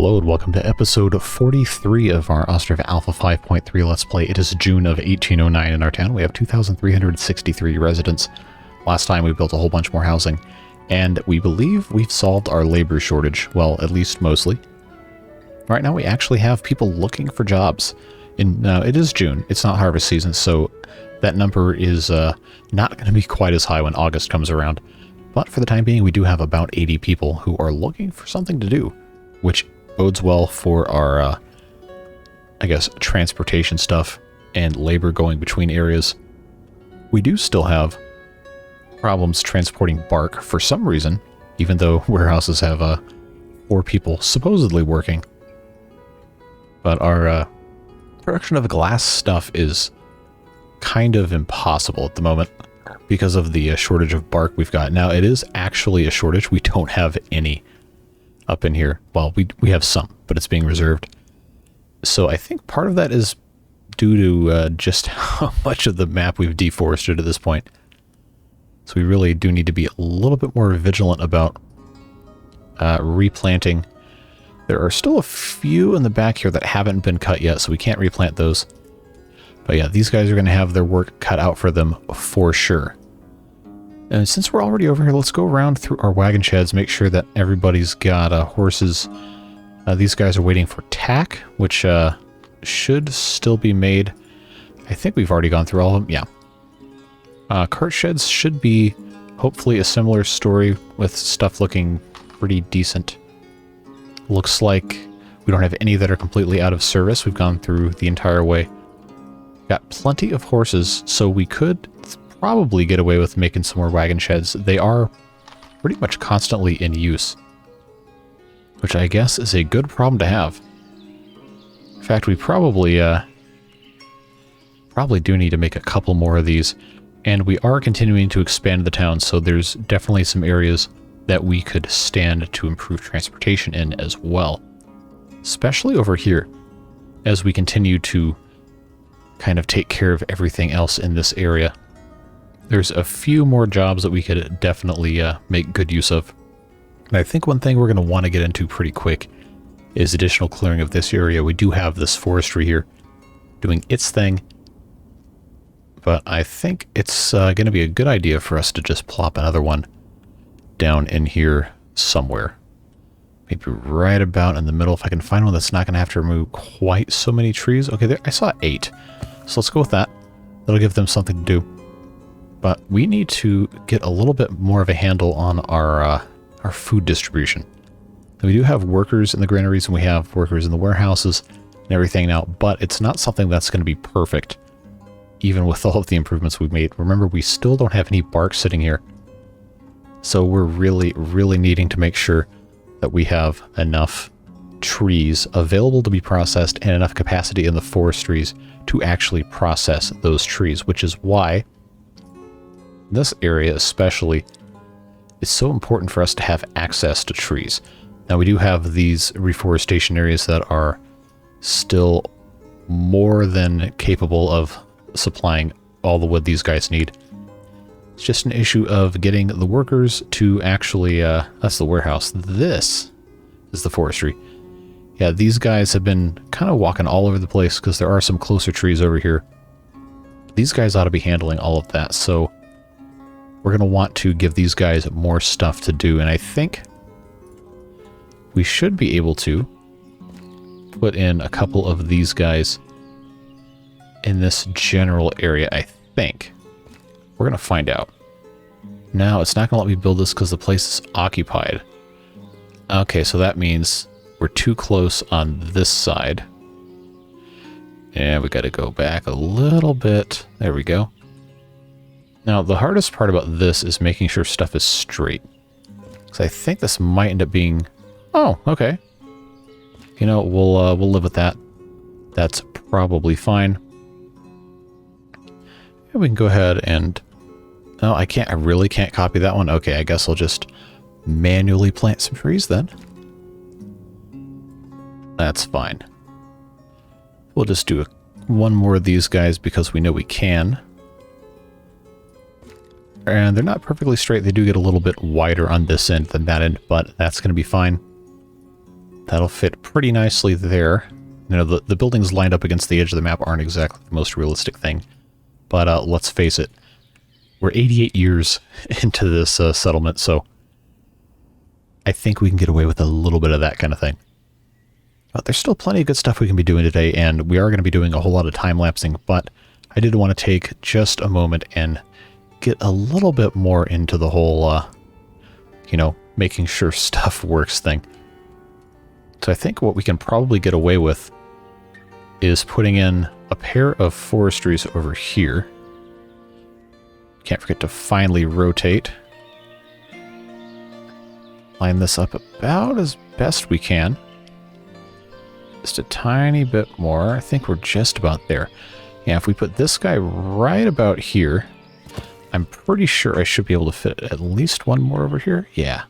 Hello and welcome to episode 43 of our Ostriv Alpha 5.3 Let's Play. It is June of 1809 in our town. We have 2,363 residents. Last time we built a whole bunch more housing, and we believe we've solved our labor shortage. Well, at least mostly. Right now we actually have people looking for jobs. It is June. It's not harvest season, so that number is not going to be quite as high when August comes around. But for the time being, we do have about 80 people who are looking for something to do, which bodes well for our, I guess, transportation stuff and labor going between areas. We do still have problems transporting bark for some reason, even though warehouses have 4 people supposedly working. But our production of glass stuff is kind of impossible at the moment because of the shortage of bark we've got. Now, it is actually a shortage. We don't have any up in here. Well, we have some, but it's being reserved. So I think part of that is due to just how much of the map we've deforested at this point. So we really do need to be a little bit more vigilant about replanting. There are still a few in the back here that haven't been cut yet, so we can't replant those. But yeah, these guys are going to have their work cut out for them for sure. And since we're already over here, let's go around through our wagon sheds, make sure that everybody's got horses. These guys are waiting for tack, which should still be made. I think we've already gone through all of them. Yeah. Cart sheds should be hopefully a similar story with stuff looking pretty decent. Looks like we don't have any that are completely out of service. We've gone through the entire way. Got plenty of horses, so we could probably get away with making some more wagon sheds. They are pretty much constantly in use, which I guess is a good problem to have. In fact, we probably do need to make a couple more of these, and we are continuing to expand the town, so there's definitely some areas that we could stand to improve transportation in as well, especially over here as we continue to kind of take care of everything else in this area. There's a few more jobs that we could definitely make good use of. And I think one thing we're going to want to get into pretty quick is additional clearing of this area. We do have this forestry here doing its thing, but I think it's going to be a good idea for us to just plop another one down in here somewhere. Maybe right about in the middle, if I can find one that's not going to have to remove quite so many trees. Okay, there, I saw 8. So let's go with that. That'll give them something to do. But we need to get a little bit more of a handle on our food distribution. And we do have workers in the granaries, and we have workers in the warehouses and everything now, but it's not something that's going to be perfect, even with all of the improvements we've made. Remember, we still don't have any bark sitting here. So we're really, really needing to make sure that we have enough trees available to be processed and enough capacity in the forestries to actually process those trees, which is why this area especially is so important for us to have access to trees. Now, we do have these reforestation areas that are still more than capable of supplying all the wood these guys need. It's just an issue of getting the workers to actually, that's the warehouse. This is the forestry. Yeah, these guys have been kind of walking all over the place because there are some closer trees over here. These guys ought to be handling all of that, so we're going to want to give these guys more stuff to do, and I think we should be able to put in a couple of these guys in this general area, I think. We're going to find out. Now, it's not going to let me build this because the place is occupied. Okay, so that means we're too close on this side. And we got to go back a little bit. There we go. Now, the hardest part about this is making sure stuff is straight. Because I think this might end up being... Oh, okay. You know, we'll live with that. That's probably fine. And we can go ahead and... Oh, I really can't copy that one. Okay, I guess I'll just manually plant some trees then. That's fine. We'll just do one more of these guys because we know we can. And they're not perfectly straight. They do get a little bit wider on this end than that end, but that's going to be fine. That'll fit pretty nicely there. You know, the buildings lined up against the edge of the map aren't exactly the most realistic thing. But let's face it, we're 88 years into this settlement, so I think we can get away with a little bit of that kind of thing. But there's still plenty of good stuff we can be doing today, and we are going to be doing a whole lot of time-lapsing, but I did want to take just a moment and get a little bit more into the whole, you know, making sure stuff works thing. So I think what we can probably get away with is putting in a pair of forestries over here. Can't forget to finally rotate. Line this up about as best we can. Just a tiny bit more. I think we're just about there. Yeah, if we put this guy right about here, I'm pretty sure I should be able to fit at least one more over here. Yeah.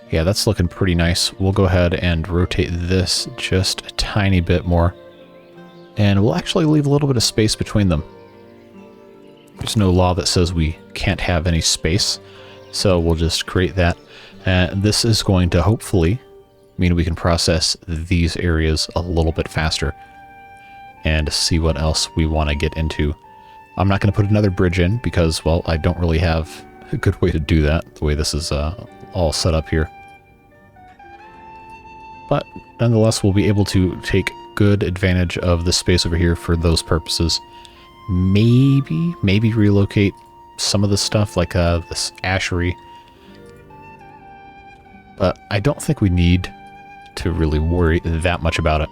Yeah, that's looking pretty nice. We'll go ahead and rotate this just a tiny bit more. And we'll actually leave a little bit of space between them. There's no law that says we can't have any space, so we'll just create that. This is going to hopefully mean we can process these areas a little bit faster and see what else we want to get into. I'm not going to put another bridge in because, well, I don't really have a good way to do that, the way this is all set up here. But nonetheless, we'll be able to take good advantage of the space over here for those purposes. Maybe relocate some of the stuff like this ashery. But I don't think we need to really worry that much about it.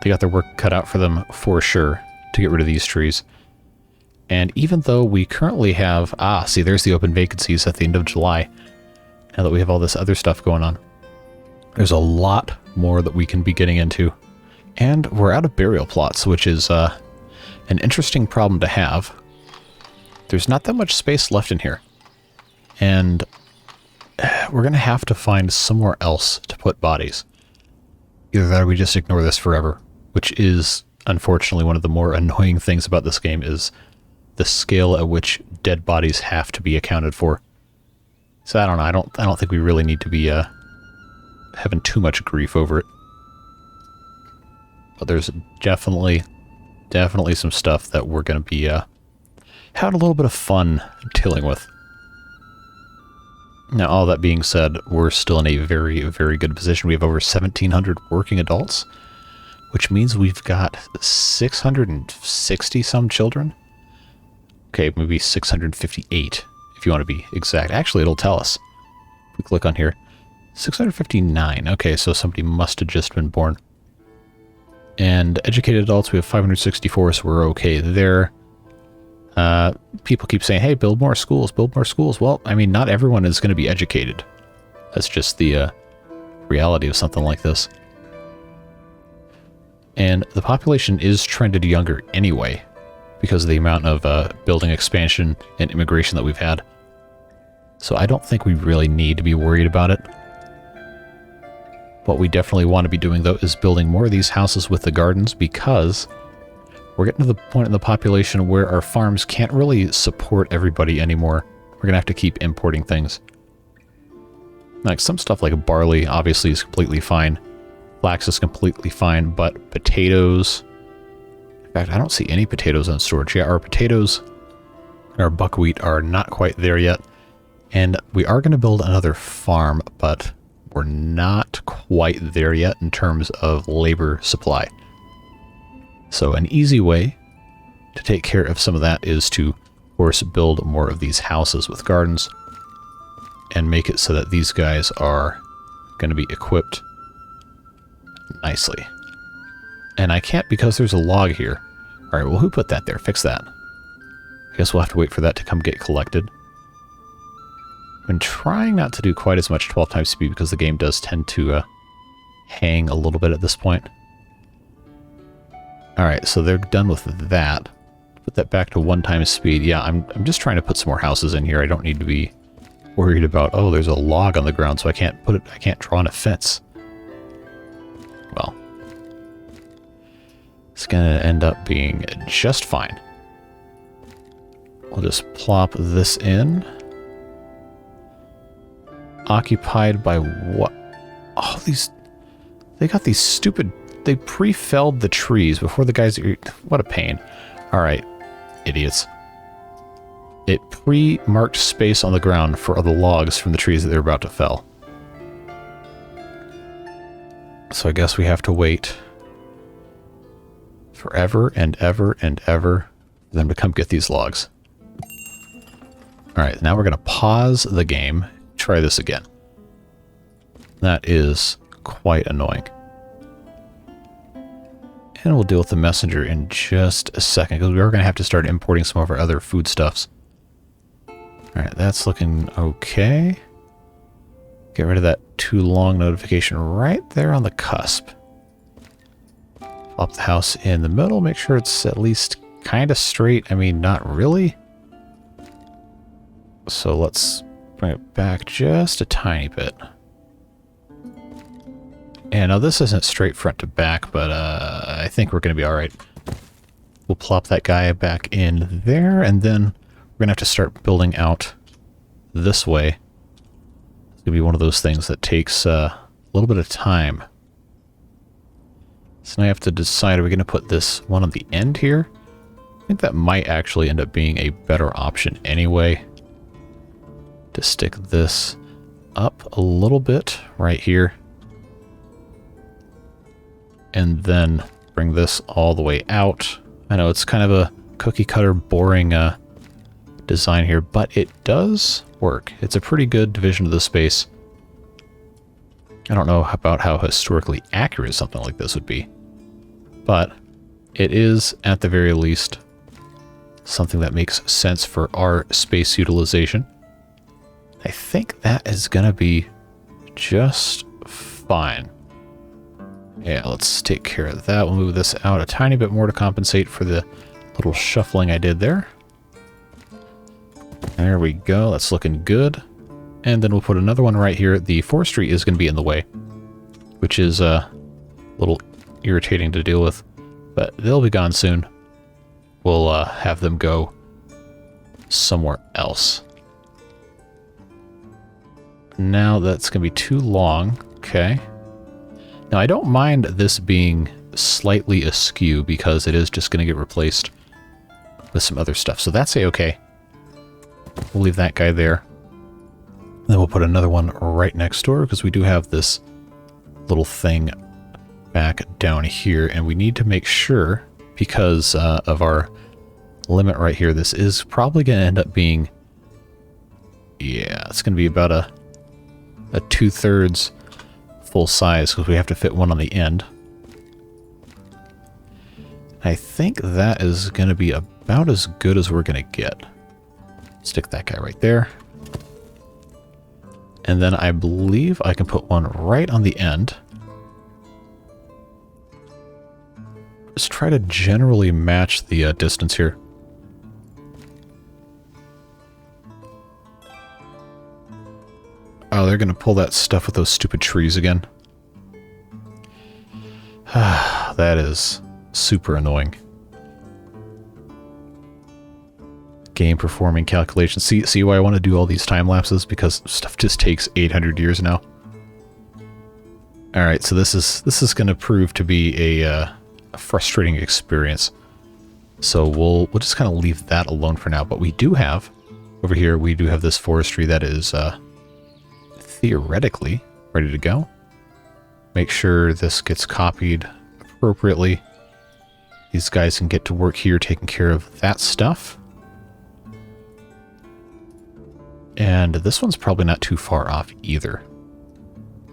They got their work cut out for them for sure to get rid of these trees. And even though we currently have... see, there's the open vacancies at the end of July. Now that we have all this other stuff going on. There's a lot more that we can be getting into. And we're out of burial plots, which is an interesting problem to have. There's not that much space left in here. And we're going to have to find somewhere else to put bodies. Either that or we just ignore this forever, which is, unfortunately, one of the more annoying things about this game is the scale at which dead bodies have to be accounted for. So I don't know, I don't think we really need to be having too much grief over it. But there's definitely some stuff that we're going to be having a little bit of fun dealing with. Now, all that being said, we're still in a very, very good position. We have over 1,700 working adults, which means we've got 660-some children. Okay, maybe 658, if you want to be exact. Actually, it'll tell us. If we click on here, 659. Okay, so somebody must have just been born. And educated adults, we have 564, so we're okay there. People keep saying, hey, build more schools, build more schools. Well, I mean, not everyone is going to be educated. That's just the reality of something like this. And the population is trended younger anyway, because of the amount of building expansion and immigration that we've had. So I don't think we really need to be worried about it. What we definitely want to be doing, though, is building more of these houses with the gardens, because we're getting to the point in the population where our farms can't really support everybody anymore. We're going to have to keep importing things. Like some stuff like barley, obviously, is completely fine. Flax is completely fine, but potatoes... In fact, I don't see any potatoes on storage. Yeah, our potatoes and our buckwheat are not quite there yet. And we are going to build another farm, but we're not quite there yet in terms of labor supply. So an easy way to take care of some of that is to, of course, build more of these houses with gardens and make it so that these guys are going to be equipped nicely. And I can't because there's a log here. All right, well, who put that there? Fix that. I guess we'll have to wait for that to come get collected. I've been trying not to do quite as much 12 times speed because the game does tend to hang a little bit at this point. Alright, so they're done with that. Put that back to 1 times speed. Yeah, I'm just trying to put some more houses in here. I don't need to be worried about, oh, there's a log on the ground, so I can't draw on a fence. Well, it's gonna end up being just fine. We'll just plop this in. Occupied by what? Oh, these They got these stupid... They pre-felled the trees before the guys... What a pain. Alright, idiots. It pre-marked space on the ground for the logs from the trees that they're about to fell. So I guess we have to wait forever and ever and ever for them to come get these logs. Alright, now we're going to pause the game. Try this again. That is quite annoying. And we'll deal with the messenger in just a second, because we are going to have to start importing some of our other foodstuffs. Alright, that's looking okay. Get rid of that too long notification right there on the cusp. Plop the house in the middle, make sure it's at least kind of straight. I mean, not really. So let's bring it back just a tiny bit. And now this isn't straight front to back, but I think we're going to be alright. We'll plop that guy back in there, and then we're going to have to start building out this way. It's going to be one of those things that takes a little bit of time. So now I have to decide, are we going to put this one on the end here? I think that might actually end up being a better option anyway. To stick this up a little bit right here. And then bring this all the way out. I know it's kind of a cookie cutter boring design here, but it does work. It's a pretty good division of the space. I don't know about how historically accurate something like this would be, but it is at the very least something that makes sense for our space utilization. I think that is going to be just fine. Yeah, let's take care of that. We'll move this out a tiny bit more to compensate for the little shuffling I did there. There we go. That's looking good. And then we'll put another one right here. The forestry is going to be in the way, which is a little irritating to deal with, but they'll be gone soon. We'll have them go somewhere else. Now that's going to be too long. Okay. Now I don't mind this being slightly askew because it is just going to get replaced with some other stuff. So that's a-okay. We'll leave that guy there. Then we'll put another one right next door because we do have this little thing back down here, and we need to make sure, because of our limit right here, this is probably going to end up being, yeah, it's going to be about a 2/3 full size because we have to fit one on the end. I think that is going to be about as good as we're going to get. Stick that guy right there. And then I believe I can put one right on the end. Just try to generally match the distance here. Oh, they're going to pull that stuff with those stupid trees again. That is super annoying. Game performing calculations. See why I want to do all these time lapses? Because stuff just takes 800 years now. All right, so this is going to prove to be a frustrating experience. So we'll just kind of leave that alone for now. But we do have over here. We do have this forestry that is theoretically ready to go. Make sure this gets copied appropriately. These guys can get to work here taking care of that stuff. And this one's probably not too far off either.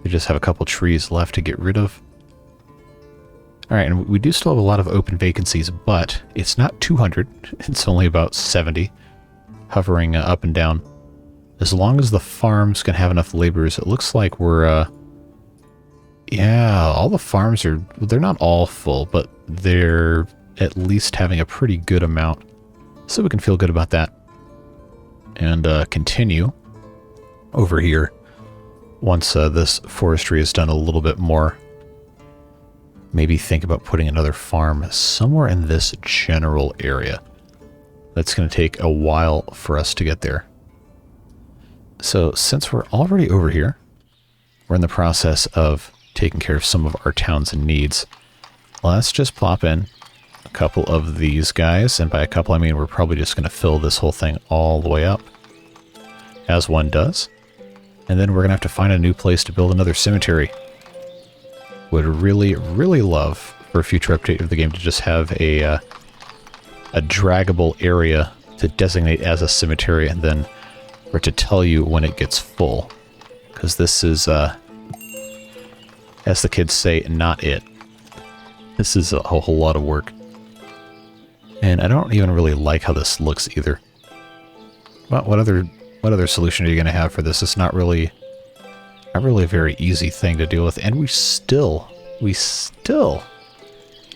They just have a couple trees left to get rid of. Alright, and we do still have a lot of open vacancies, but it's not 200. It's only about 70, hovering up and down. As long as the farms can have enough laborers, it looks like we're, yeah, all the farms are, they're not all full, but they're at least having a pretty good amount. So we can feel good about that. And continue over here once this forestry is done a little bit more. Maybe think about putting another farm somewhere in this general area. That's going to take a while for us to get there. So since we're already over here, we're in the process of taking care of some of our town's needs. Let's just plop in a couple of these guys, and by a couple I mean we're probably just going to fill this whole thing all the way up, as one does. And then we're going to have to find a new place to build another cemetery. Would really, really love for a future update of the game to just have a draggable area to designate as a cemetery, and then for it to tell you when it gets full. Because this is, as the kids say, not it. This is a whole lot of work. And I don't even really like how this looks either. Well, what other solution are you going to have for this? It's not really a very easy thing to deal with, and we still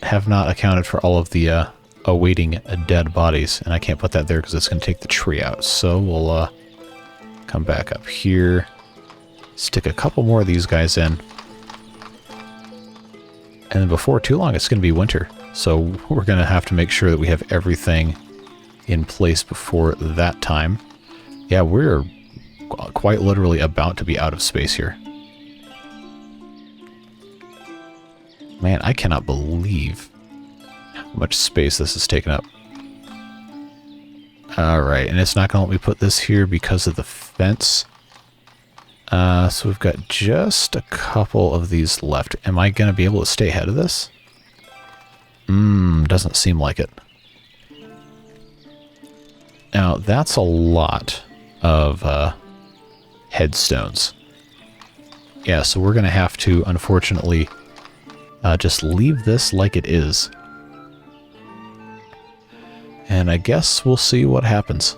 have not accounted for all of the awaiting dead bodies, and I can't put that there because it's going to take the tree out. So we'll come back up here, stick a couple more of these guys in, and then before too long it's going to be winter. So we're going to have to make sure that we have everything in place before that time. Yeah, we're quite literally about to be out of space here. Man, I cannot believe how much space this has taken up. Alright, and it's not going to let me put this here because of the fence. So we've got just a couple of these left. Am I going to be able to stay ahead of this? Doesn't seem like it. Now, that's a lot of headstones. Yeah, so we're going to have to, unfortunately, just leave this like it is. And I guess we'll see what happens.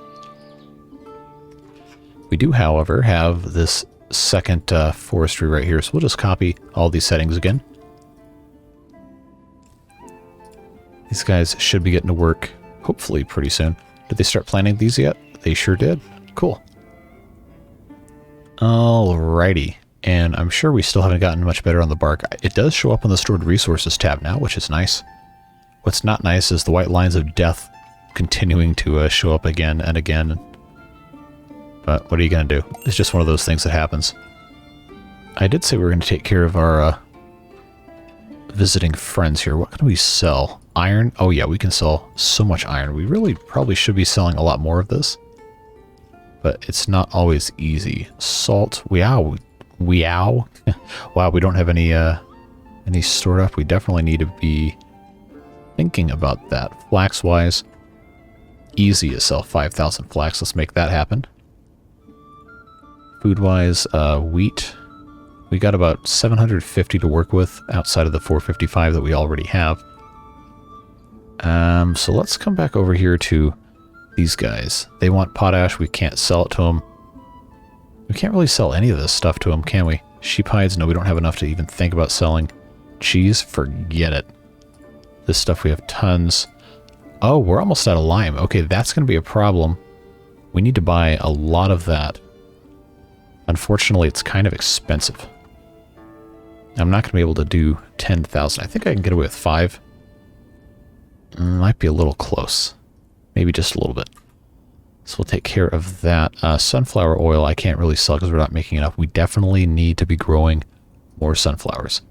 We do, however, have this second forestry right here, so we'll just copy all these settings again. These guys should be getting to work, hopefully, pretty soon. Did they start planting these yet? They sure did. Cool. Alrighty. And I'm sure we still haven't gotten much better on the bark. It does show up on the stored resources tab now, which is nice. What's not nice is the white lines of death continuing to show up again and again. But what are you going to do? It's just one of those things that happens. I did say we were going to take care of our visiting friends here. What can we sell? Iron? Oh yeah, we can sell so much iron. We really probably should be selling a lot more of this. But it's not always easy. Salt. Wow, we don't have any stored up. We definitely need to be thinking about that. Flax-wise, easy to sell 5,000 flax. Let's make that happen. Food-wise, wheat. We got about 750 to work with outside of the 455 that we already have. So let's come back over here to these guys. They want potash. We can't sell it to them. We can't really sell any of this stuff to them, can we? Sheep hides? No, we don't have enough to even think about selling. Cheese? Forget it. This stuff we have tons. Oh, we're almost out of lime. Okay, that's going to be a problem. We need to buy a lot of that. Unfortunately, it's kind of expensive. I'm not going to be able to do 10,000. I think I can get away with 5. Might be a little close. Maybe just a little bit. So we'll take care of that. Sunflower oil I can't really sell because we're not making enough. We definitely need to be growing more sunflowers.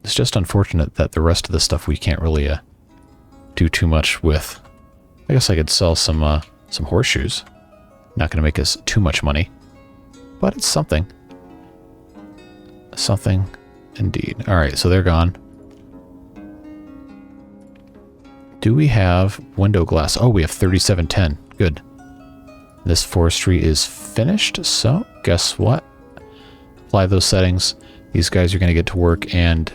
It's just unfortunate that the rest of the stuff we can't really do too much with. I guess I could sell some horseshoes. Not going to make us too much money, but it's something. Something indeed. All right, so they're gone. Do we have window glass? Oh, we have 3710. Good. This forestry is finished, so guess what? Apply those settings. These guys are going to get to work, and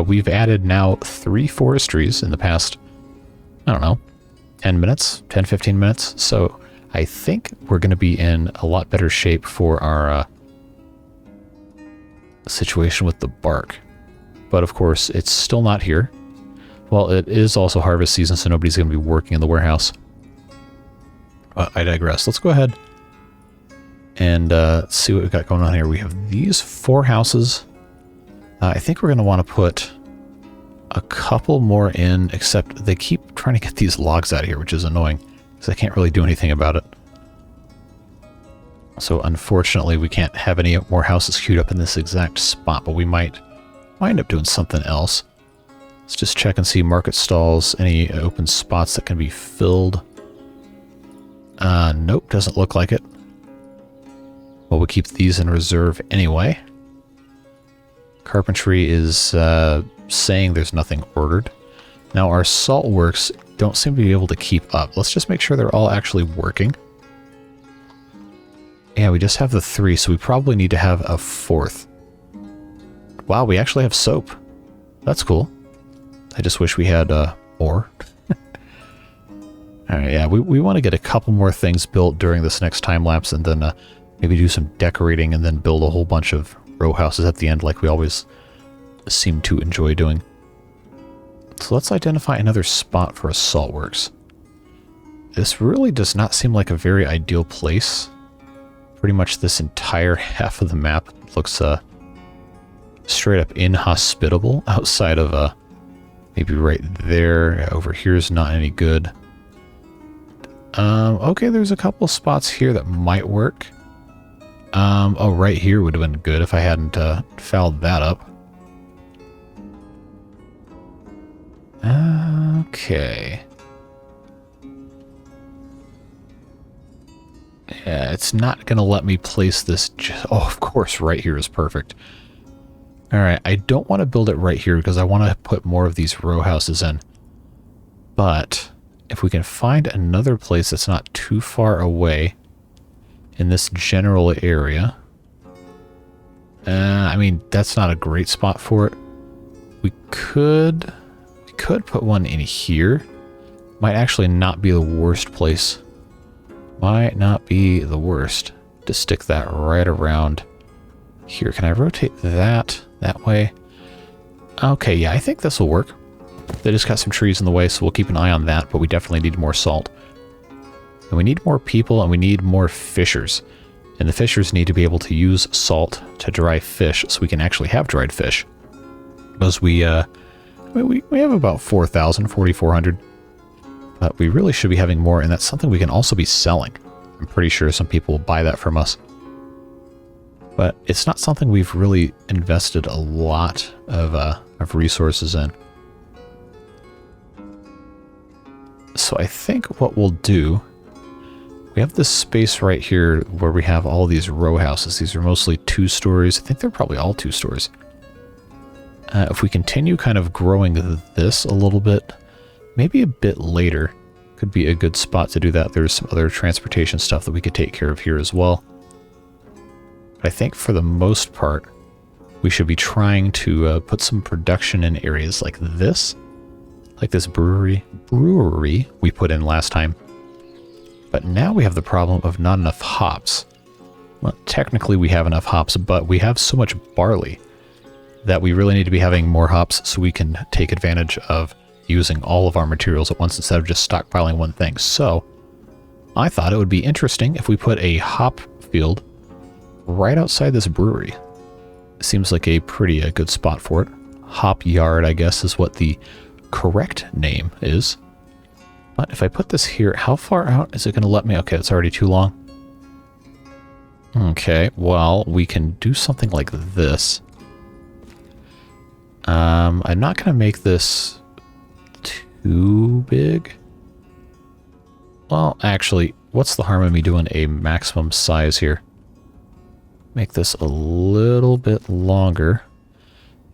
we've added now 3 forestries in the past, I don't know, 10 minutes, 10, 15 minutes. So I think we're going to be in a lot better shape for our situation with the bark. But of course, it's still not here. Well, it is also harvest season, so nobody's going to be working in the warehouse. I digress. Let's go ahead and see what we've got going on here. We have these 4 houses. I think we're going to want to put a couple more in, except they keep trying to get these logs out of here, which is annoying, because I can't really do anything about it. So unfortunately, we can't have any more houses queued up in this exact spot, but we might end up doing something else. Let's just check and see market stalls, any open spots that can be filled. Nope, doesn't look like it. Well, we'll keep these in reserve anyway. Carpentry is saying there's nothing ordered. Now our salt works don't seem to be able to keep up. Let's just make sure they're all actually working. Yeah, we just have the 3, so we probably need to have a 4th. Wow, we actually have soap. That's cool. I just wish we had more. Alright, yeah, we want to get a couple more things built during this next time lapse, and then maybe do some decorating, and then build a whole bunch of row houses at the end like we always seem to enjoy doing. So let's identify another spot for a saltworks. This really does not seem like a very ideal place. Pretty much this entire half of the map looks straight up inhospitable outside of maybe right there. Over here is not any good. Okay, there's a couple spots here that might work. Oh, right here would have been good if I hadn't fouled that up. Okay. Yeah, it's not going to let me place this. Oh, of course, right here is perfect. Alright, I don't want to build it right here because I want to put more of these row houses in. But if we can find another place that's not too far away in this general area. I mean, that's not a great spot for it. We could put one in here. Might actually not be the worst place. Might not be the worst to stick that right around here. Can I rotate that way? Okay, yeah, I think this will work. They just got some trees in the way, so we'll keep an eye on that, but we definitely need more salt. And we need more people, and we need more fishers. And the fishers need to be able to use salt to dry fish, so we can actually have dried fish. Because we have about 4,400. But we really should be having more, and that's something we can also be selling. I'm pretty sure some people will buy that from us. But it's not something we've really invested a lot of resources in. So I think what we'll do, we have this space right here where we have all these row houses. These are mostly 2 stories. I think they're probably all 2 stories. If we continue kind of growing this a little bit, maybe a bit later could be a good spot to do that. There's some other transportation stuff that we could take care of here as well. But I think for the most part, we should be trying to put some production in areas like this brewery we put in last time. But now we have the problem of not enough hops. Well, technically we have enough hops, but we have so much barley that we really need to be having more hops so we can take advantage of using all of our materials at once instead of just stockpiling one thing. So I thought it would be interesting if we put a hop field right outside this brewery. Seems like a pretty good spot for it. Hop yard, I guess, is what the correct name is. But if I put this here, how far out is it going to let me? Okay, it's already too long. Okay, well, we can do something like this. I'm not going to make this too big. Well, actually, what's the harm of me doing a maximum size here? Make this a little bit longer.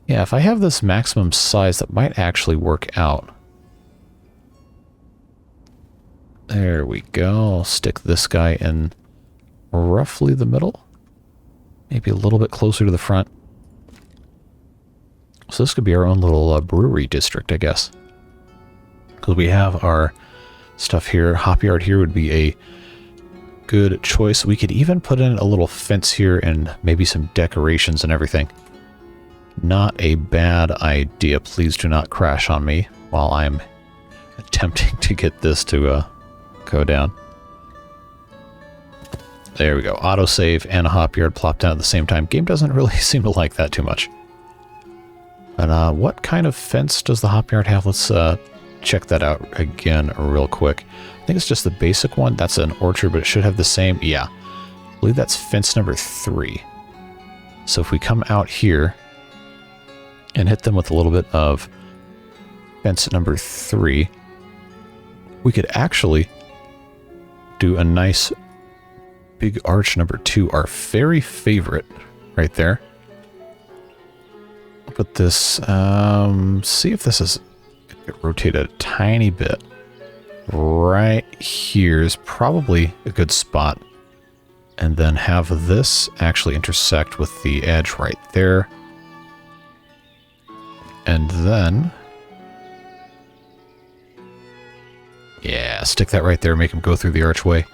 Yeah, if I have this maximum size, that might actually work out. There we go. I'll stick this guy in roughly the middle. Maybe a little bit closer to the front. So this could be our own little brewery district, I guess. Because we have our stuff here. Hop yard here would be a good choice. We could even put in a little fence here and maybe some decorations and everything. Not a bad idea. Please do not crash on me while I'm attempting to get this to go down. There we go. Autosave and a hop yard plopped down at the same time. Game doesn't really seem to like that too much. But what kind of fence does the hop yard have? Let's check that out again real quick. I think it's just the basic one. That's an orchard, but it should have the same. Yeah. believe that's fence number 3. So if we come out here and hit them with a little bit of fence number 3, we could actually do a nice big arch number 2, our very favorite right there. Put this, see if this is rotated a tiny bit. Right here is probably a good spot. And then have this actually intersect with the edge right there. And then, yeah, stick that right there, make him go through the archway.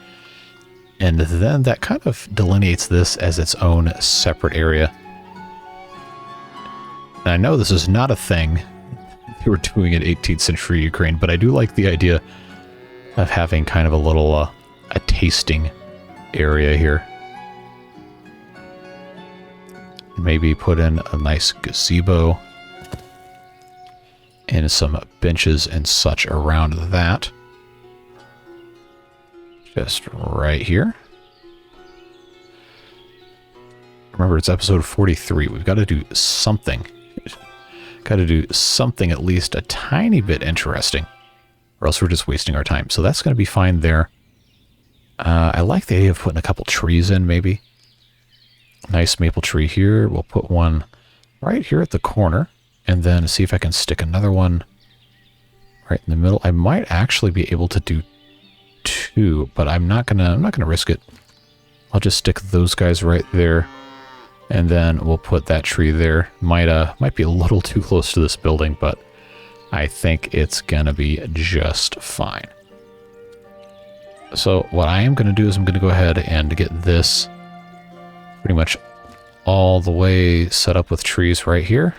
And then that kind of delineates this as its own separate area. And I know this is not a thing they were doing in 18th century Ukraine, but I do like the idea of having kind of a little, a tasting area here. Maybe put in a nice gazebo and some benches and such around that. Just right here. Remember, it's episode 43. We've got to do something. Got to do something at least a tiny bit interesting, or else we're just wasting our time. So that's going to be fine there. I like the idea of putting a couple trees in, maybe. Nice maple tree here. We'll put one right here at the corner, and then see if I can stick another one right in the middle. I might actually be able to do 2, but I'm not gonna risk it. I'll just stick those guys right there, and then we'll put that tree there. Might be a little too close to this building, but I think it's gonna be just fine. So what I am going to do is I'm going to go ahead and get this pretty much all the way set up with trees right here.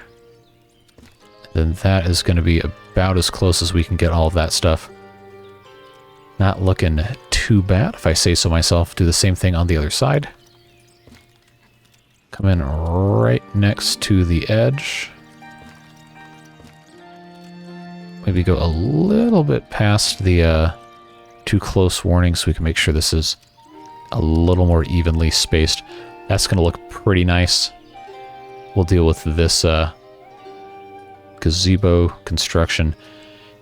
Then that is going to be about as close as we can get all of that stuff. Not looking too bad, if I say so myself. Do the same thing on the other side. Come in right next to the edge. Maybe go a little bit past the too close warning so we can make sure this is a little more evenly spaced. That's going to look pretty nice. We'll deal with this gazebo construction.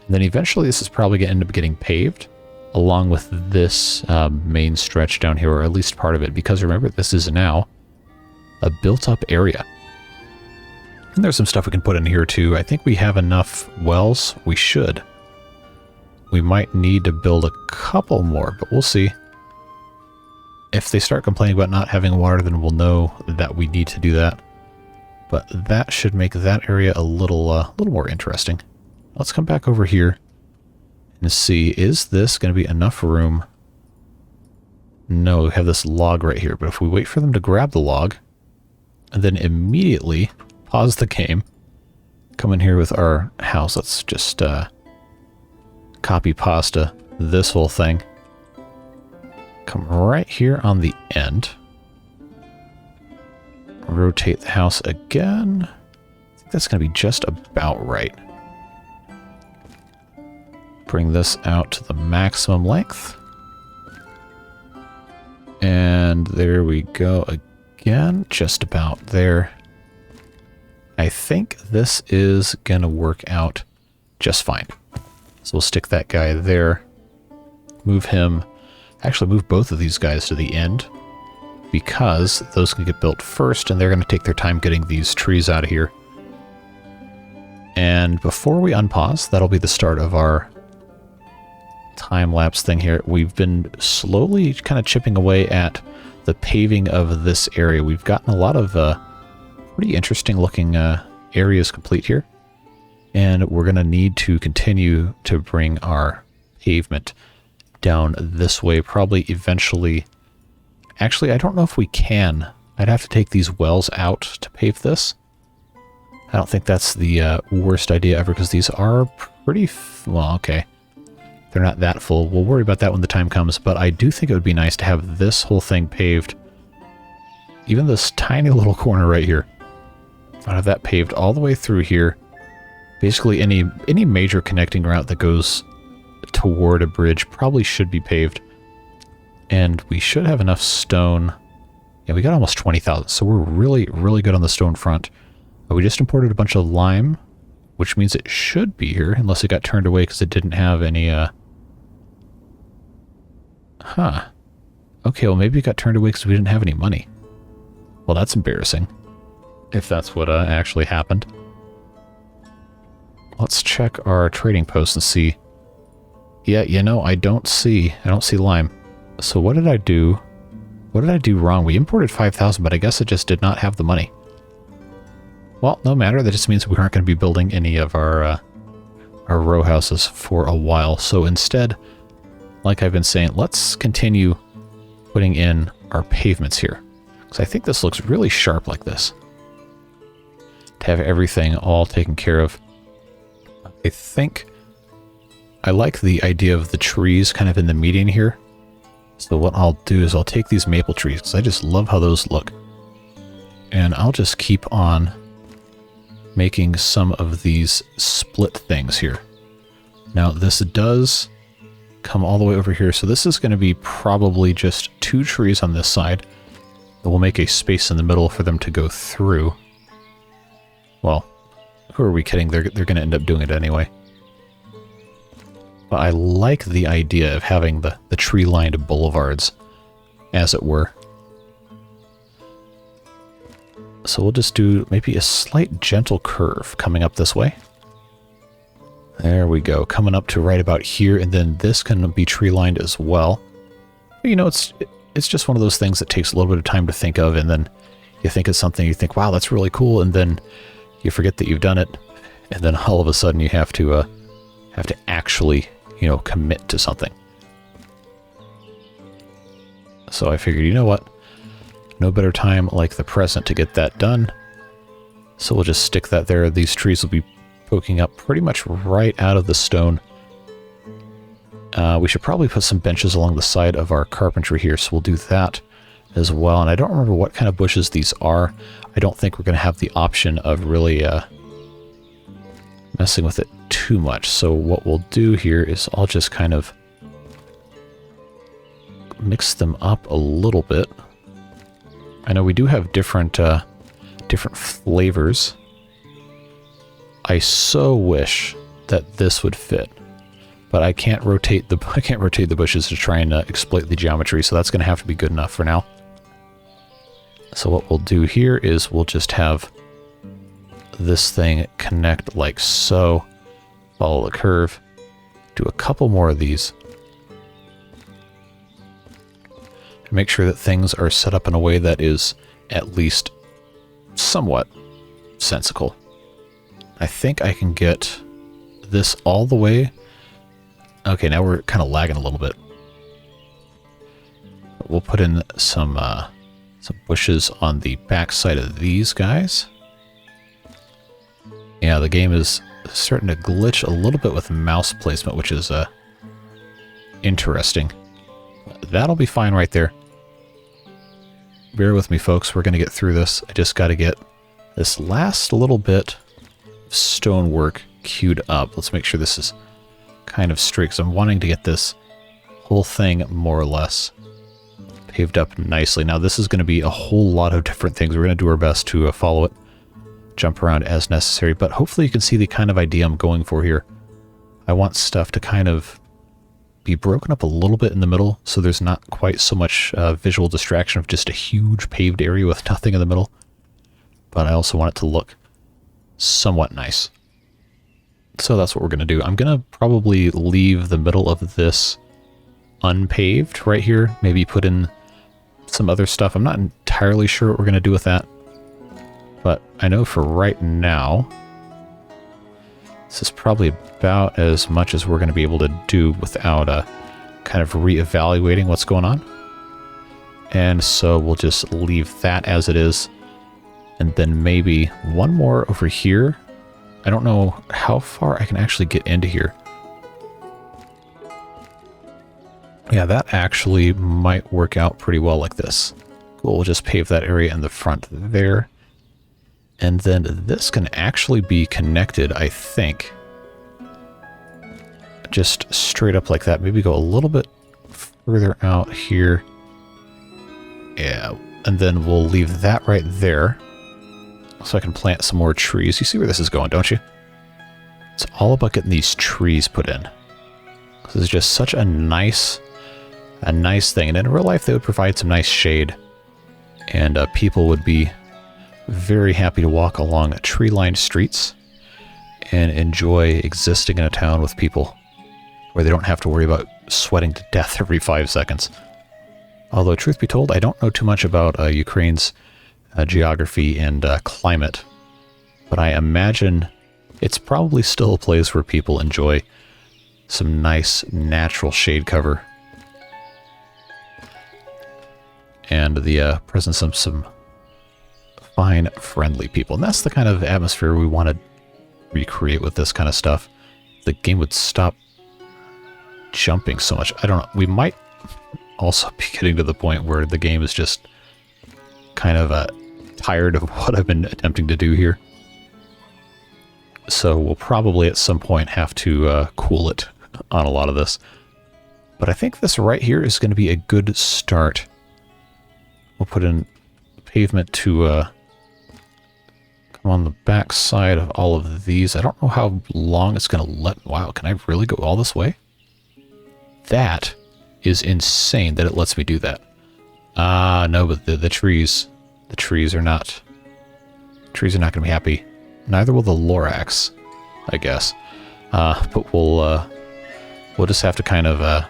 And then eventually this is probably going to end up getting paved along with this main stretch down here, or at least part of it, because remember, this is now a built-up area. And there's some stuff we can put in here too. I think we have enough wells. We should. We might need to build a couple more, but we'll see. If they start complaining about not having water, then we'll know that we need to do that. But that should make that area a little more interesting. Let's come back over here and see, is this going to be enough room? No, we have this log right here, but if we wait for them to grab the log, and then immediately pause the game, come in here with our house, let's just copy pasta this whole thing. Come right here on the end. Rotate the house again. I think that's going to be just about right. Bring this out to the maximum length. And there we go again, just about there. I think this is going to work out just fine. So we'll stick that guy there. Move him. Actually, move both of these guys to the end, because those can get built first, and they're going to take their time getting these trees out of here. And before we unpause, that'll be the start of our time-lapse thing here. We've been slowly kind of chipping away at the paving of this area. We've gotten a lot of pretty interesting looking areas complete here. And we're going to need to continue to bring our pavement down this way, probably eventually. Actually, I don't know if we can. I'd have to take these wells out to pave this. I don't think that's the worst idea ever, because these are pretty... well, okay. They're not that full. We'll worry about that when the time comes, but I do think it would be nice to have this whole thing paved. Even this tiny little corner right here. I'll have that paved all the way through here. Basically, any major connecting route that goes toward a bridge probably should be paved. And we should have enough stone Yeah, we got almost 20,000, so we're really, really good on the stone front. We just imported a bunch of lime, which means it should be here, unless it got turned away because it didn't have any, Huh. Okay, well maybe it got turned away because we didn't have any money. Well, that's embarrassing, if that's what actually happened. Let's check our trading post and see. Yeah, you know, I don't see lime. So what did I do? What did I do wrong? We imported 5,000, but I guess it just did not have the money. Well, no matter. That just means we aren't going to be building any of our row houses for a while. So instead, like I've been saying, let's continue putting in our pavements here. Because I think this looks really sharp like this. To have everything all taken care of. I think I like the idea of the trees kind of in the median here. So what I'll do is I'll take these maple trees, because I just love how those look. And I'll just keep on making some of these split things here. Now this does come all the way over here, so this is going to be probably just 2 trees on this side. And we'll make a space in the middle for them to go through. Well, who are we kidding? They're going to end up doing it anyway. But I like the idea of having the tree-lined boulevards, as it were. So we'll just do maybe a slight gentle curve coming up this way. There we go, coming up to right about here, and then this can be tree-lined as well. But, you know, it's just one of those things that takes a little bit of time to think of, and then you think of something, you think, wow, that's really cool, and then you forget that you've done it, and then all of a sudden you have to actually, you know, commit to something. So I figured, you know what? No better time like the present to get that done. So we'll just stick that there. These trees will be poking up pretty much right out of the stone. We should probably put some benches along the side of our carpentry here, so we'll do that as well. And I don't remember what kind of bushes these are. I don't think we're going to have the option of really messing with it too much. So what we'll do here is I'll just kind of mix them up a little bit. I know we do have different flavors. I so wish that this would fit, but I can't rotate the bushes to try and exploit the geometry, so that's going to have to be good enough for now. So what we'll do here is we'll just have this thing connect like so, follow the curve, do a couple more of these, and make sure that things are set up in a way that is at least somewhat sensical. I think I can get this all the way. Okay, now we're kind of lagging a little bit. We'll put in some bushes on the back side of these guys. Yeah, the game is starting to glitch a little bit with mouse placement, which is interesting. That'll be fine right there. Bear with me, folks. We're going to get through this. I just got to get this last little bit of stonework queued up. Let's make sure this is kind of straight, because I'm wanting to get this whole thing more or less paved up nicely. Now, this is going to be a whole lot of different things. We're going to do our best to follow it, jump around as necessary, but hopefully you can see the kind of idea I'm going for here. I want stuff to kind of be broken up a little bit in the middle, so there's not quite so much visual distraction of just a huge paved area with nothing in the middle. But I also want it to look somewhat nice. So that's what we're going to do. I'm going to probably leave the middle of this unpaved right here. Maybe put in some other stuff. I'm not entirely sure what we're going to do with that. But I know for right now, this is probably about as much as we're going to be able to do without kind of reevaluating what's going on. And so we'll just leave that as it is. And then maybe one more over here. I don't know how far I can actually get into here. Yeah, that actually might work out pretty well like this. Cool, we'll just pave that area in the front there. And then this can actually be connected, I think. Just straight up like that. Maybe go a little bit further out here. Yeah, and then we'll leave that right there so I can plant some more trees. You see where this is going, don't you? It's all about getting these trees put in. This is just such a nice thing. And in real life, they would provide some nice shade, and people would be very happy to walk along tree-lined streets and enjoy existing in a town with people where they don't have to worry about sweating to death every 5 seconds. Although, truth be told, I don't know too much about Ukraine's geography and climate, but I imagine it's probably still a place where people enjoy some nice natural shade cover and the presence of some fine, friendly people. And that's the kind of atmosphere we want to recreate with this kind of stuff. The game would stop jumping so much. I don't know. We might also be getting to the point where the game is just kind of tired of what I've been attempting to do here. So we'll probably at some point have to cool it on a lot of this. But I think this right here is going to be a good start. We'll put in pavement to come on the back side of all of these. I don't know how long it's going to let... Wow, can I really go all this way? That is insane that it lets me do that. No, but the trees are not... Trees are not going to be happy. Neither will the Lorax, I guess. But we'll just have to kind of...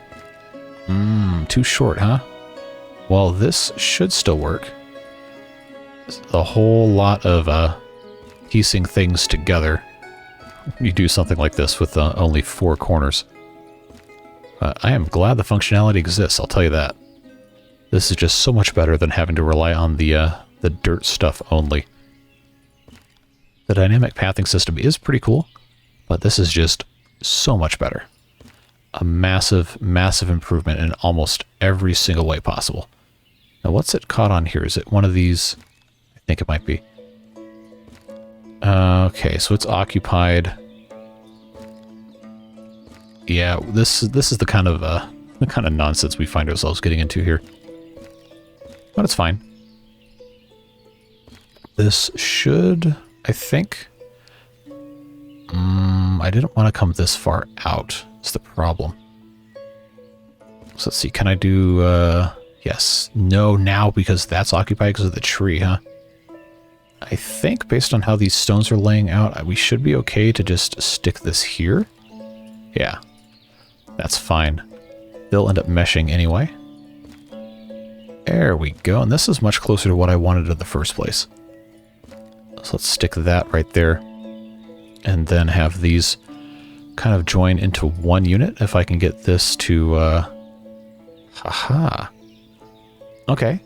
too short, huh? Well, this should still work. A whole lot of piecing things together. You do something like this with only 4 corners. I am glad the functionality exists, I'll tell you that. This is just so much better than having to rely on the dirt stuff only. The dynamic pathing system is pretty cool, but this is just so much better. A massive, massive improvement in almost every single way possible. Now, what's it caught on here? Is it one of these? I think it might be. Okay, so it's occupied. Yeah, this is the kind of nonsense we find ourselves getting into here. But it's fine. This should, I think... I didn't want to come this far out. It's the problem. So let's see, can I do... yes. No, now, because that's occupied because of the tree, huh? I think, based on how these stones are laying out, we should be okay to just stick this here. Yeah. That's fine. They'll end up meshing anyway. There we go. And this is much closer to what I wanted in the first place. So let's stick that right there. And then have these kind of join into one unit. If I can get this to... haha. Okay.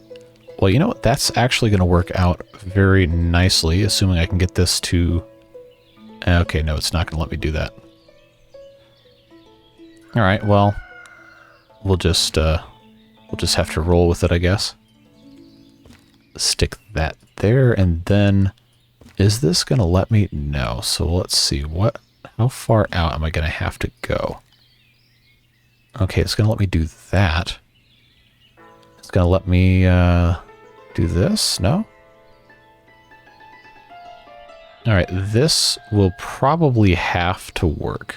Well, you know what? That's actually going to work out very nicely, assuming I can get this to... Okay, no, it's not going to let me do that. Alright, well, we'll just have to roll with it, I guess. Stick that there, and then... Is this going to let me? No. So let's see. How far out am I going to have to go? Okay, it's going to let me do that. It's going to let me do this? No? Alright, this will probably have to work.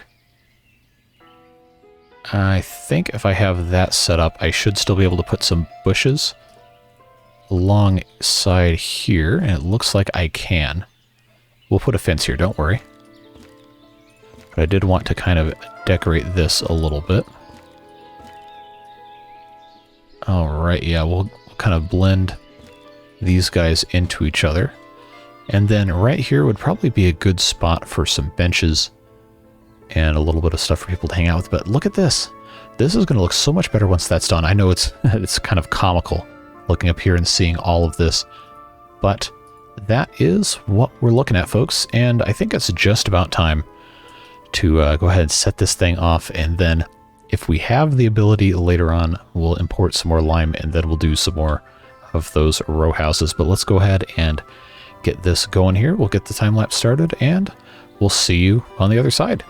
I think if I have that set up, I should still be able to put some bushes alongside here, and it looks like I can. We'll put a fence here, don't worry. But I did want to kind of decorate this a little bit. Alright, yeah, we'll kind of blend these guys into each other. And then right here would probably be a good spot for some benches and a little bit of stuff for people to hang out with. But look at this. This is going to look so much better once that's done. I know it's kind of comical looking up here and seeing all of this, but that is what we're looking at, folks. And I think it's just about time to go ahead and set this thing off. And then if we have the ability later on, we'll import some more lime, and then we'll do some more of those row houses. But let's go ahead and get this going here. We'll get the time lapse started, and we'll see you on the other side.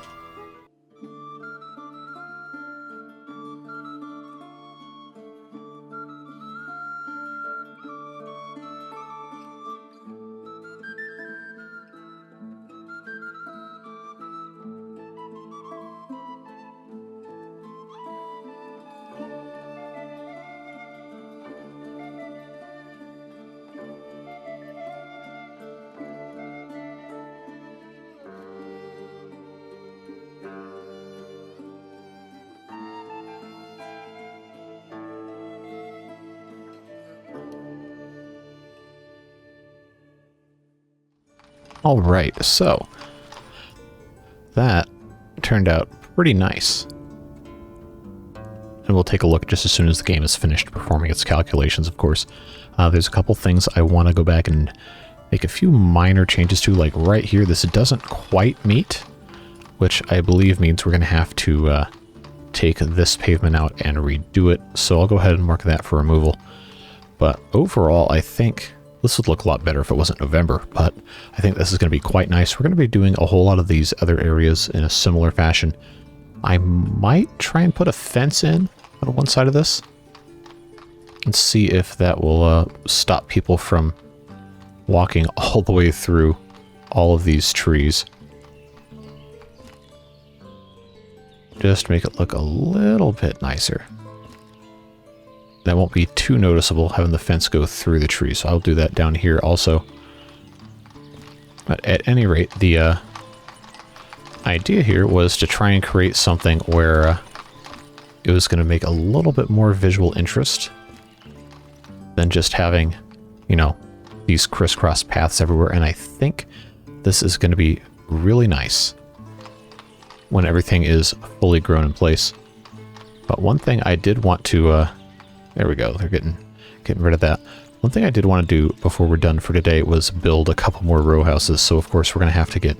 All right, so that turned out pretty nice. And we'll take a look just as soon as the game is finished performing its calculations, of course. There's a couple things I want to go back and make a few minor changes to, like right here, this doesn't quite meet, which I believe means we're going to have to take this pavement out and redo it. So I'll go ahead and mark that for removal. But overall, I think this would look a lot better if it wasn't November, but I think this is going to be quite nice. We're going to be doing a whole lot of these other areas in a similar fashion. I might try and put a fence in on one side of this and see if that will stop people from walking all the way through all of these trees. Just make it look a little bit nicer. That won't be too noticeable having the fence go through the tree, so I'll do that down here also. But at any rate, the idea here was to try and create something where it was going to make a little bit more visual interest than just having, you know, these crisscross paths everywhere. And I think this is going to be really nice when everything is fully grown in place. But one thing I did want to... there we go. They're getting rid of that. One thing I did want to do before we're done for today was build a couple more row houses. So of course we're going to have to get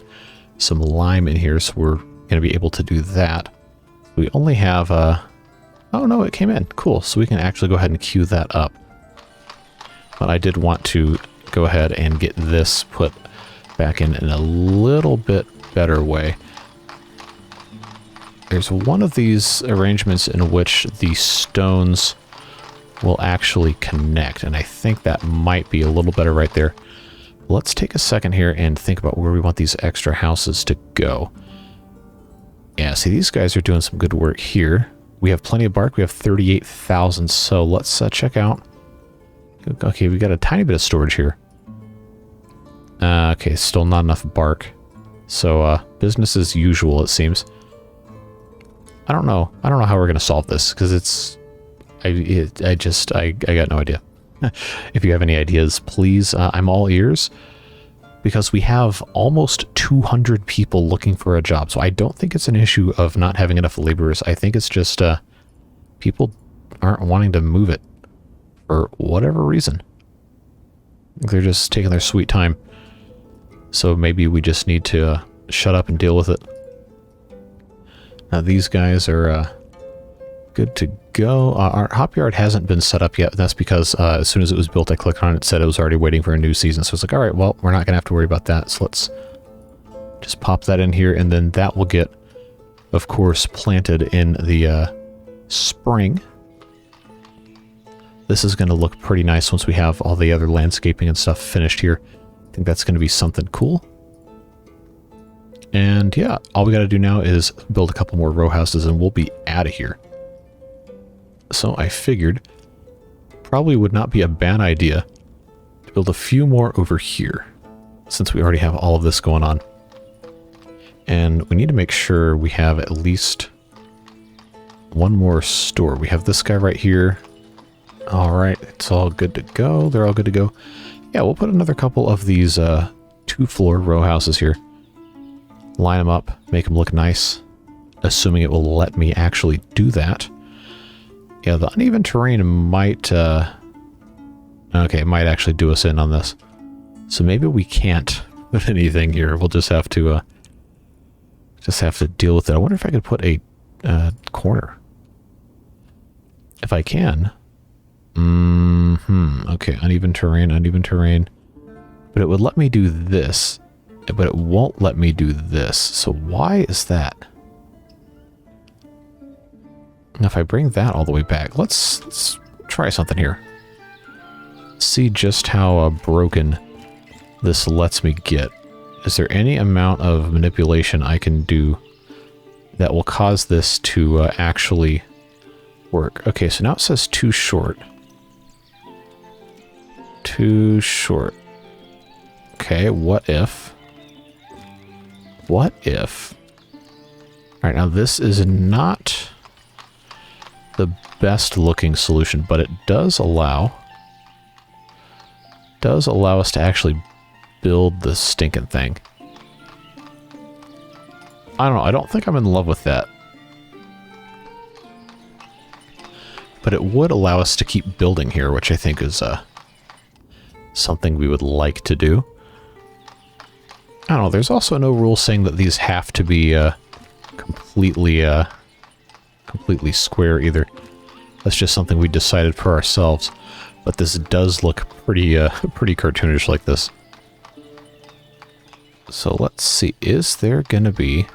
some lime in here. So we're going to be able to do that. We only have oh no, it came in. Cool. So we can actually go ahead and queue that up. But I did want to go ahead and get this put back in a little bit better way. There's one of these arrangements in which the stones will actually connect, and I think that might be a little better right there. Let's take a second here and think about where we want these extra houses to go. Yeah, see, these guys are doing some good work here. We have plenty of bark. We have 38,000, so let's check out. Okay, we got a tiny bit of storage here. Okay, still not enough bark. So, business as usual, it seems. I don't know how we're going to solve this, because it's... I got no idea. If you have any ideas, please, I'm all ears. Because we have almost 200 people looking for a job. So I don't think it's an issue of not having enough laborers. I think it's just people aren't wanting to move it for whatever reason. They're just taking their sweet time. So maybe we just need to shut up and deal with it. Now these guys are good to go. Our hop yard hasn't been set up yet. That's because as soon as it was built, I clicked on it, it said it was already waiting for a new season. So it's like, all right, well, we're not going to have to worry about that. So let's just pop that in here, and then that will get, of course, planted in the spring. This is going to look pretty nice once we have all the other landscaping and stuff finished here. I think that's going to be something cool. And yeah, all we got to do now is build a couple more row houses and we'll be out of here. So I figured probably would not be a bad idea to build a few more over here, since we already have all of this going on. And we need to make sure we have at least one more store. We have this guy right here. All right, it's all good to go. They're all good to go. Yeah, we'll put another couple of these 2-floor row houses here. Line them up, make them look nice, assuming it will let me actually do that. Yeah, the uneven terrain might, okay, it might actually do us in on this. So maybe we can't put anything here. We'll just have to deal with it. I wonder if I could put a corner. If I can. Okay, uneven terrain. But it would let me do this, but it won't let me do this. So why is that? Now if I bring that all the way back, let's try something here. See just how broken this lets me get. Is there any amount of manipulation I can do that will cause this to actually work? Okay, so now it says too short. Too short. Okay, what if? What if? Alright, now this is not the best looking solution, but it does allow us to actually build the stinking thing. I don't know. I don't think I'm in love with that. But it would allow us to keep building here, which I think is something we would like to do. I don't know. There's also no rule saying that these have to be completely square either. That's just something we decided for ourselves. But this does look pretty pretty cartoonish like this. So let's see. Is there gonna be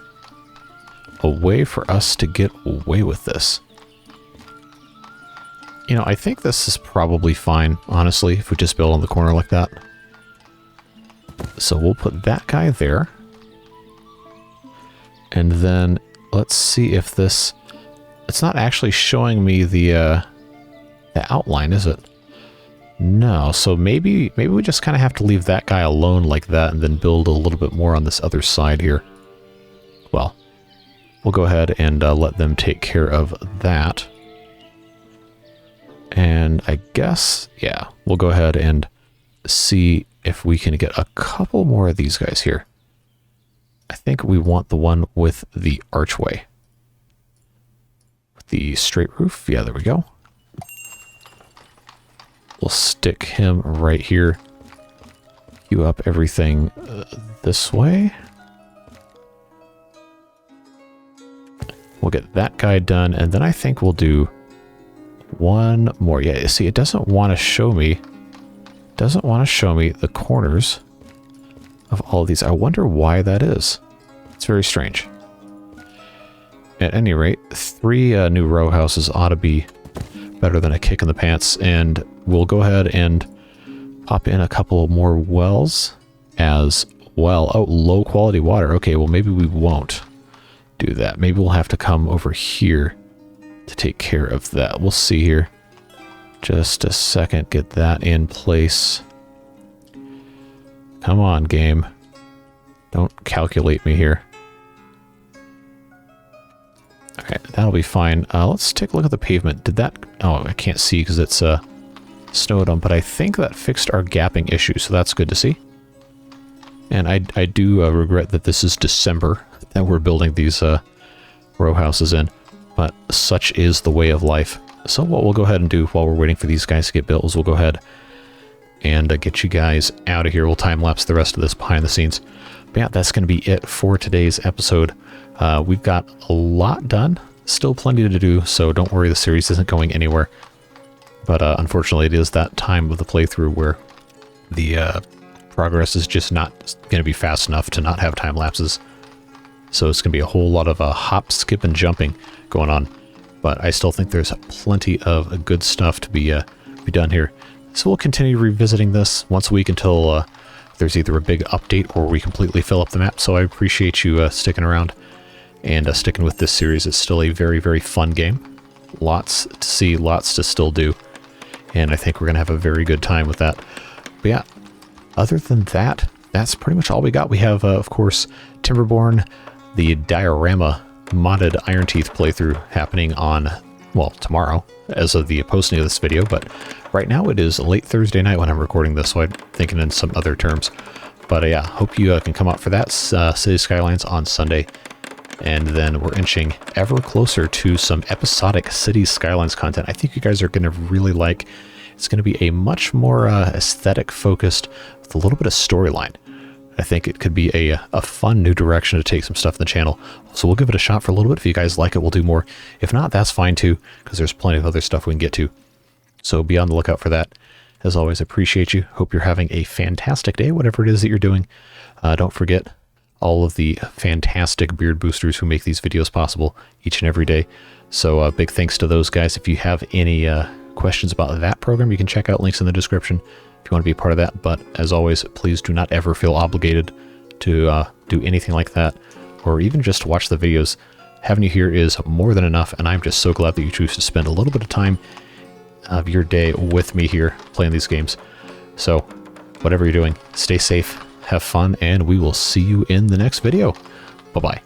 a way for us to get away with this? You know, I think this is probably fine, honestly, if we just build on the corner like that. So we'll put that guy there. And then let's see if this... It's not actually showing me the outline, is it? No, so maybe we just kind of have to leave that guy alone like that and then build a little bit more on this other side here. Well, we'll go ahead and let them take care of that. And I guess, yeah, we'll go ahead and see if we can get a couple more of these guys here. I think we want the one with the archway. With the straight roof. Yeah, there we go. We'll stick him right here. Queue up everything this way. We'll get that guy done, and then I think we'll do one more. Yeah, see, it doesn't want to show me. Doesn't want to show me the corners of all of these. I wonder why that is. It's very strange. At any rate, 3 new row houses ought to be better than a kick in the pants, and we'll go ahead and pop in a couple more wells as well. Oh, low quality water. Okay, well maybe we won't do that. Maybe we'll have to come over here to take care of that. We'll see here. Just a second, get that in place. Come on, game. Don't calculate me here. Okay, that'll be fine. Let's take a look at the pavement. Did that... Oh, I can't see because it's snowed on, but I think that fixed our gapping issue, so that's good to see. And I do regret that this is December that we're building these row houses in, but such is the way of life. So what we'll go ahead and do while we're waiting for these guys to get built is we'll go ahead and get you guys out of here. We'll time-lapse the rest of this behind the scenes. But yeah, that's going to be it for today's episode. We've got a lot done, still plenty to do, so don't worry, the series isn't going anywhere. But unfortunately, it is that time of the playthrough where the progress is just not going to be fast enough to not have time lapses. So it's going to be a whole lot of hop, skip, and jumping going on. But I still think there's plenty of good stuff to be done here. So we'll continue revisiting this once a week until there's either a big update or we completely fill up the map. So I appreciate you sticking around and sticking with this series. It's still a very, very fun game. Lots to see, lots to still do. And I think we're going to have a very good time with that. But yeah, other than that, that's pretty much all we got. We have, of course, Timberborn, the diorama modded Iron Teeth playthrough happening on, well, tomorrow as of the posting of this video, but right now it is late Thursday night when I'm recording this, so I'm thinking in some other terms. But yeah, hope you can come out for that. City Skylines on Sunday, and then we're inching ever closer to some episodic City Skylines content. I think you guys are going to really like. It's going to be a much more aesthetic focused with a little bit of storyline. I think it could be a fun new direction to take some stuff in the channel. So we'll give it a shot for a little bit. If you guys like it, we'll do more. If not, that's fine too, because there's plenty of other stuff we can get to. So be on the lookout for that. As always, appreciate you. Hope you're having a fantastic day, whatever it is that you're doing. Don't forget all of the fantastic beard boosters who make these videos possible each and every day. So big thanks to those guys. If you have any questions about that program, you can check out links in the description if you want to be a part of that. But as always, please do not ever feel obligated to do anything like that, or even just watch the videos. Having you here is more than enough, and I'm just so glad that you choose to spend a little bit of time of your day with me here playing these games. So whatever you're doing, stay safe, have fun, and we will see you in the next video. Bye-bye.